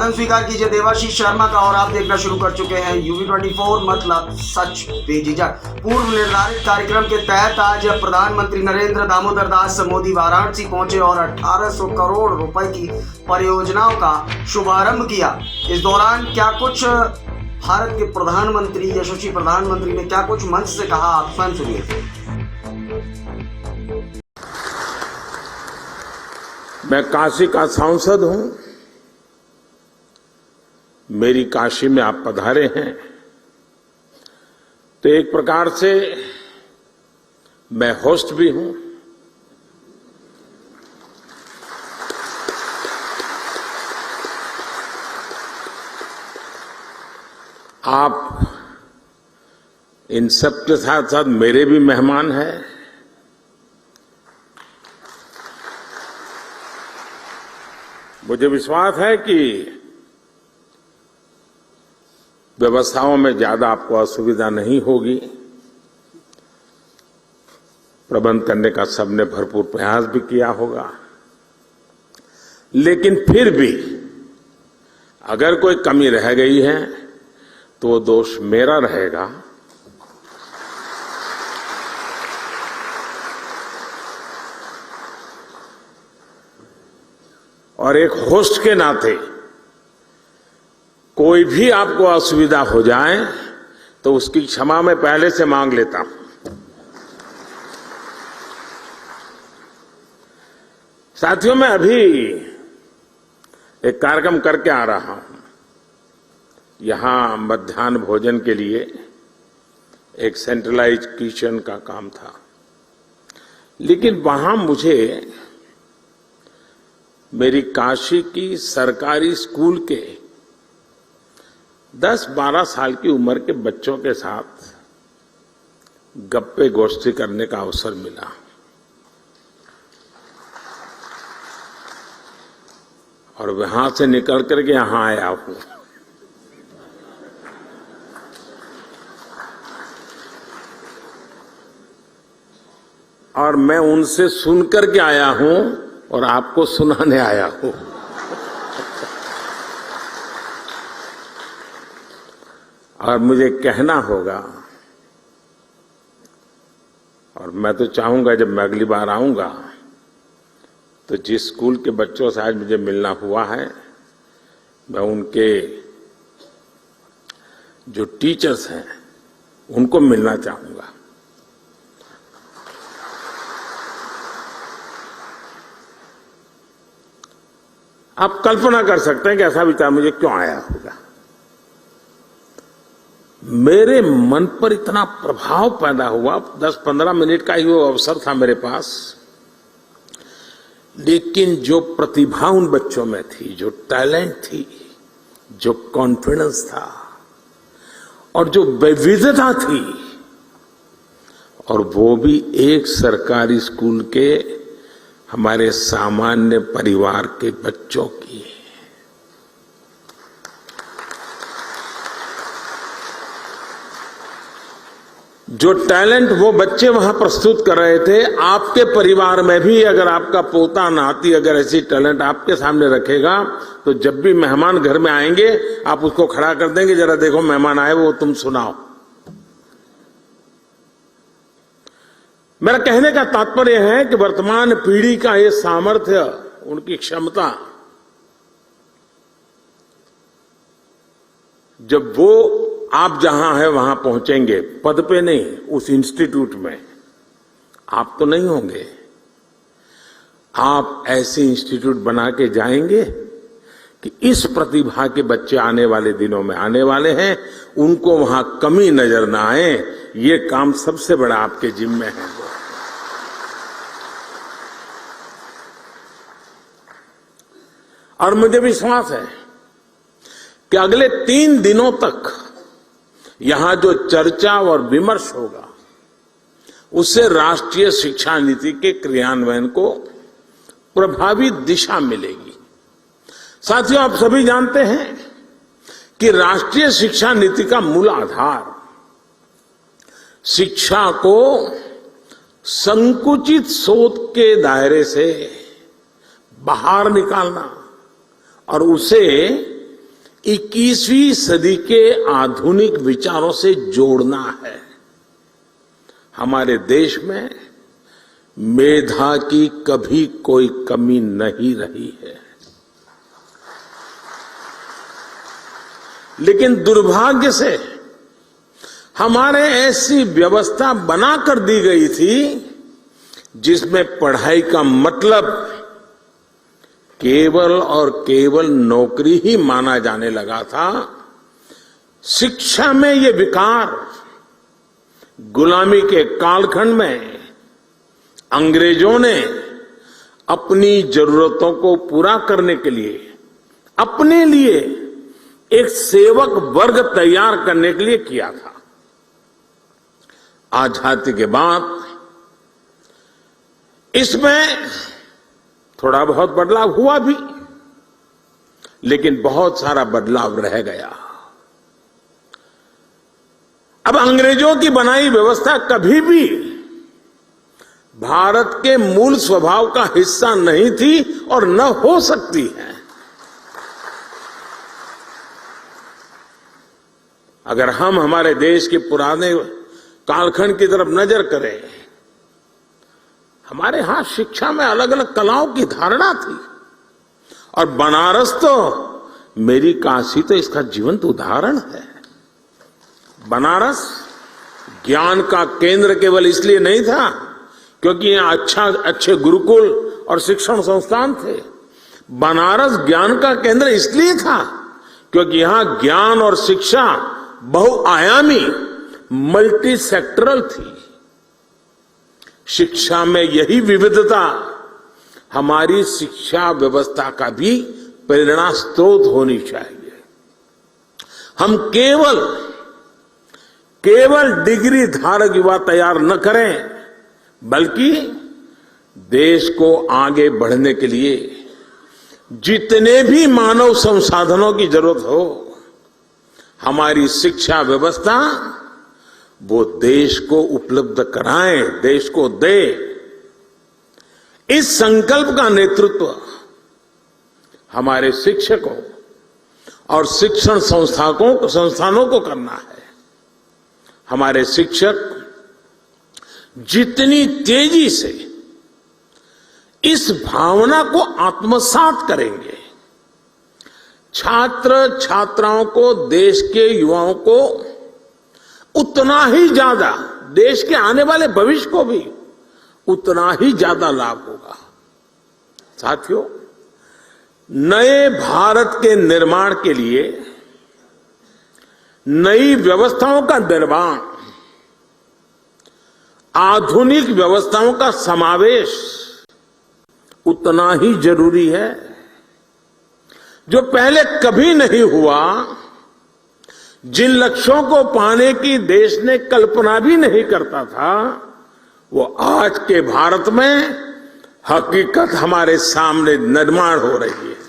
अभिवादन स्वीकार कीजिए देवाशीष शर्मा का और आप देखना शुरू कर चुके हैं UV24 मतलब सच बेझिझक। पूर्व निर्धारित कार्यक्रम के तहत आज प्रधानमंत्री नरेंद्र दामोदर दास मोदी वाराणसी पहुंचे और 1800 करोड़ रुपए की परियोजनाओं का शुभारंभ किया। इस दौरान क्या कुछ भारत के प्रधानमंत्री यशस्वी प्रधानमंत्री ने क्या कुछ मंच से कहा, आप स्वयं सुनिए। मैं काशी का सांसद हूं। मेरी काशी में आप पधारे हैं तो एक प्रकार से मैं होस्ट भी हूं। आप इन सब के साथ साथ मेरे भी मेहमान हैं। मुझे विश्वास है कि व्यवस्थाओं में ज्यादा आपको असुविधा नहीं होगी। प्रबंध करने का सबने भरपूर प्रयास भी किया होगा, लेकिन फिर भी अगर कोई कमी रह गई है तो वो दोष मेरा रहेगा। और एक होस्ट के नाते कोई भी आपको असुविधा हो जाए तो उसकी क्षमा मैं पहले से मांग लेता हूं। साथियों, मैं अभी एक कार्यक्रम करके आ रहा हूं। यहां मध्याह्न भोजन के लिए एक सेंट्रलाइज किचन का काम था, लेकिन वहां मुझे मेरी काशी की सरकारी स्कूल के 10-12 साल की उम्र के बच्चों के साथ गप्पे गोष्ठी करने का अवसर मिला। और वहां से निकल करके यहां आया हूं। और मैं उनसे सुनकर के आया हूं और आपको सुनाने आया हूं। और मुझे कहना होगा, और मैं तो चाहूंगा जब मैं अगली बार आऊंगा तो जिस स्कूल के बच्चों से आज मुझे मिलना हुआ है, मैं उनके जो टीचर्स हैं उनको मिलना चाहूंगा। आप कल्पना कर सकते हैं कि ऐसा विचार मुझे क्यों आया होगा। मेरे मन पर इतना प्रभाव पैदा हुआ। 10-15 मिनट का ही वो अवसर था मेरे पास, लेकिन जो प्रतिभा उन बच्चों में थी, जो टैलेंट थी, जो कॉन्फिडेंस था और जो विविधता थी, और वो भी एक सरकारी स्कूल के हमारे सामान्य परिवार के बच्चों की। जो टैलेंट वो बच्चे वहां प्रस्तुत कर रहे थे, आपके परिवार में भी अगर आपका पोता नाती अगर ऐसी टैलेंट आपके सामने रखेगा तो जब भी मेहमान घर में आएंगे आप उसको खड़ा कर देंगे, जरा देखो मेहमान आए वो तुम सुनाओ। मेरा कहने का तात्पर्य है कि वर्तमान पीढ़ी का ये सामर्थ्य, उनकी क्षमता, जब वो आप जहां है वहां पहुंचेंगे, पद पे नहीं, उस इंस्टीट्यूट में, आप तो नहीं होंगे, आप ऐसे इंस्टीट्यूट बना के जाएंगे कि इस प्रतिभा के बच्चे आने वाले दिनों में आने वाले हैं, उनको वहां कमी नजर ना आए। ये काम सबसे बड़ा आपके जिम्मे है। और मुझे विश्वास है कि अगले 3 दिनों तक यहां जो चर्चा और विमर्श होगा उससे राष्ट्रीय शिक्षा नीति के क्रियान्वयन को प्रभावी दिशा मिलेगी। साथियों, आप सभी जानते हैं कि राष्ट्रीय शिक्षा नीति का मूल आधार शिक्षा को संकुचित सोच के दायरे से बाहर निकालना और उसे 21वीं सदी के आधुनिक विचारों से जोड़ना है। हमारे देश में मेधा की कभी कोई कमी नहीं रही है, लेकिन दुर्भाग्य से हमारे ऐसी व्यवस्था बनाकर दी गई थी जिसमें पढ़ाई का मतलब केवल और केवल नौकरी ही माना जाने लगा था। शिक्षा में ये विकार गुलामी के कालखंड में अंग्रेजों ने अपनी जरूरतों को पूरा करने के लिए अपने लिए एक सेवक वर्ग तैयार करने के लिए किया था। आजादी के बाद इसमें थोड़ा बहुत बदलाव हुआ भी, लेकिन बहुत सारा बदलाव रह गया। अब अंग्रेजों की बनाई व्यवस्था कभी भी भारत के मूल स्वभाव का हिस्सा नहीं थी और न हो सकती है। अगर हम हमारे देश के पुराने कालखंड की तरफ नजर करें, हमारे यहां शिक्षा में अलग अलग कलाओं की धारणा थी, और बनारस तो मेरी काशी तो इसका जीवंत उदाहरण है। बनारस ज्ञान का केंद्र केवल इसलिए नहीं था क्योंकि यहां अच्छे गुरुकुल और शिक्षण संस्थान थे। बनारस ज्ञान का केंद्र इसलिए था क्योंकि यहां ज्ञान और शिक्षा बहुआयामी मल्टी सेक्टरल थी। शिक्षा में यही विविधता हमारी शिक्षा व्यवस्था का भी प्रेरणा स्रोत होनी चाहिए। हम केवल डिग्री धारक युवा तैयार न करें, बल्कि देश को आगे बढ़ने के लिए जितने भी मानव संसाधनों की जरूरत हो, हमारी शिक्षा व्यवस्था वो देश को उपलब्ध कराए, देश को दे। इस संकल्प का नेतृत्व हमारे शिक्षकों और शिक्षण संस्थानों को करना है। हमारे शिक्षक जितनी तेजी से इस भावना को आत्मसात करेंगे, छात्र छात्राओं को, देश के युवाओं को उतना ही ज्यादा, देश के आने वाले भविष्य को भी उतना ही ज्यादा लाभ होगा। साथियों, नए भारत के निर्माण के लिए नई व्यवस्थाओं का निर्माण, आधुनिक व्यवस्थाओं का समावेश उतना ही जरूरी है। जो पहले कभी नहीं हुआ, जिन लक्ष्यों को पाने की देश ने कल्पना भी नहीं करता था, वो आज के भारत में हकीकत हमारे सामने निर्माण हो रही है।